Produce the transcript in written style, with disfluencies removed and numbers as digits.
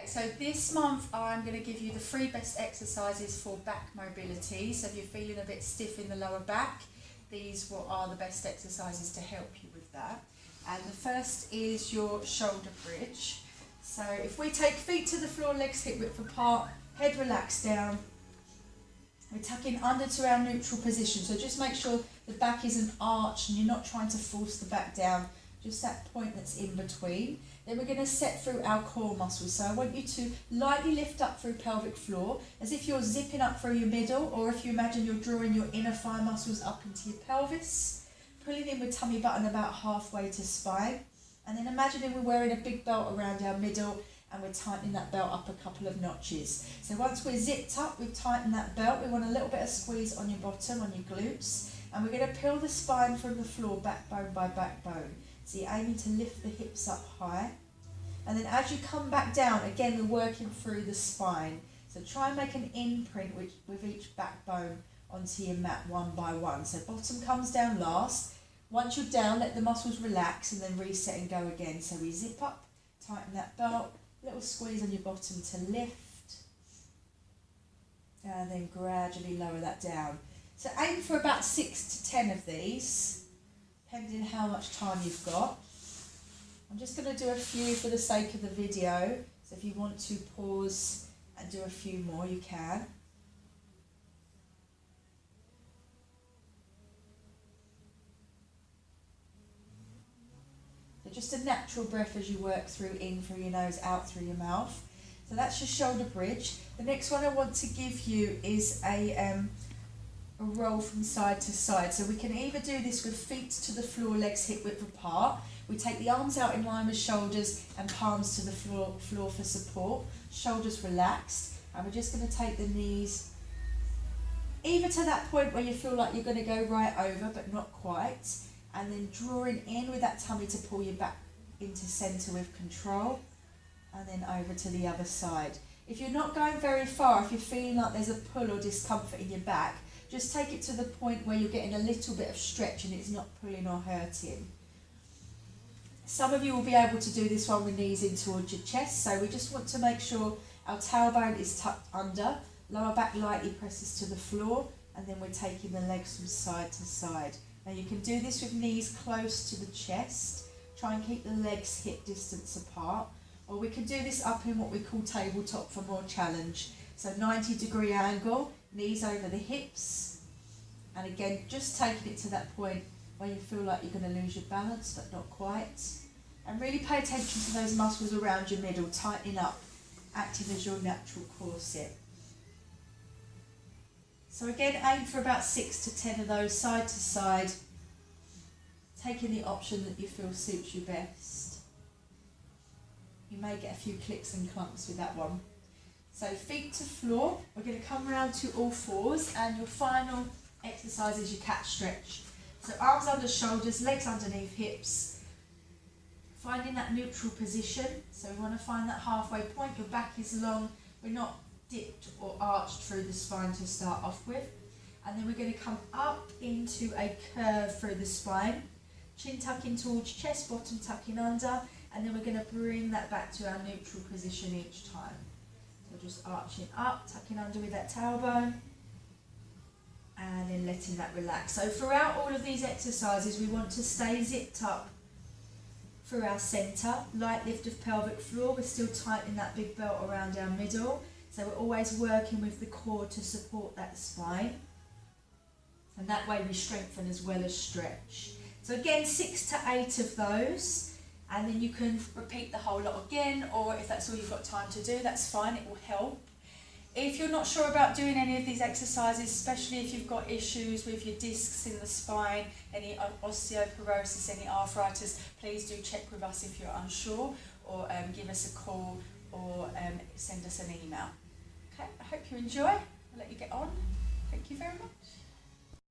So this month I'm going to give you the 3 best exercises for back mobility. So if you're feeling a bit stiff in the lower back, these are the best exercises to help you with that. And the first is your shoulder bridge. So if we take feet to the floor, legs hip width apart, head relaxed down, we're tucking under to our neutral position. So just make sure the back isn't arched and you're not trying to force the back down, just that point that's in between. Then we're going to set through our core muscles. So I want you to lightly lift up through pelvic floor as if you're zipping up through your middle, or if you imagine you're drawing your inner thigh muscles up into your pelvis, pulling in with tummy button about halfway to spine. And then imagining we're wearing a big belt around our middle and we're tightening that belt up a couple of notches. So once we're zipped up, we've tightened that belt, we want a little bit of squeeze on your bottom, on your glutes, and we're going to peel the spine from the floor, backbone by backbone. So you're aiming to lift the hips up high. And then as you come back down, again we're working through the spine. So try and make an imprint with each backbone onto your mat one by one. So bottom comes down last. Once you're down, let the muscles relax and then reset and go again. So we zip up, tighten that belt, little squeeze on your bottom to lift. And then gradually lower that down. So aim for about 6 to 10 of these, depending on how much time you've got. I'm just going to do a few for the sake of the video, so if you want to pause and do a few more, you can. So just a natural breath as you work through, in through your nose, out through your mouth. So that's your shoulder bridge. The next one I want to give you is a roll from side to side. So we can either do this with feet to the floor, legs hip width apart. We take the arms out in line with shoulders and palms to the floor for support. Shoulders relaxed. And we're just going to take the knees either to that point where you feel like you're going to go right over but not quite. And then drawing in with that tummy to pull you back into centre with control. And then over to the other side. If you're not going very far, if you're feeling like there's a pull or discomfort in your back, just take it to the point where you're getting a little bit of stretch and it's not pulling or hurting. Some of you will be able to do this one with knees in towards your chest, so we just want to make sure our tailbone is tucked under, lower back lightly presses to the floor, and then we're taking the legs from side to side. Now you can do this with knees close to the chest, try and keep the legs hip distance apart, or we can do this up in what we call tabletop for more challenge. So 90-degree angle, knees over the hips, and again just taking it to that point where you feel like you're going to lose your balance but not quite. And really pay attention to those muscles around your middle, tightening up, acting as your natural corset. So again, aim for about 6 to 10 of those side to side, taking the option that you feel suits you best. You may get a few clicks and clumps with that one. So feet to floor, we're going to come round to all fours, and your final exercise is your cat stretch. So arms under shoulders, legs underneath hips, finding that neutral position. So we want to find that halfway point, your back is long, we're not dipped or arched through the spine to start off with. And then we're going to come up into a curve through the spine, chin tucking towards chest, bottom tucking under, and then we're going to bring that back to our neutral position each time. So just arching up, tucking under with that tailbone, and then letting that relax. So throughout all of these exercises, we want to stay zipped up through our centre, light lift of pelvic floor. We're still tightening that big belt around our middle. So we're always working with the core to support that spine. And that way we strengthen as well as stretch. So again, 6 to 8 of those. And then you can repeat the whole lot again, or if that's all you've got time to do, that's fine, it will help. If you're not sure about doing any of these exercises, especially if you've got issues with your discs in the spine, any osteoporosis, any arthritis, please do check with us if you're unsure, or give us a call, or send us an email. Okay, I hope you enjoy. I'll let you get on. Thank you very much.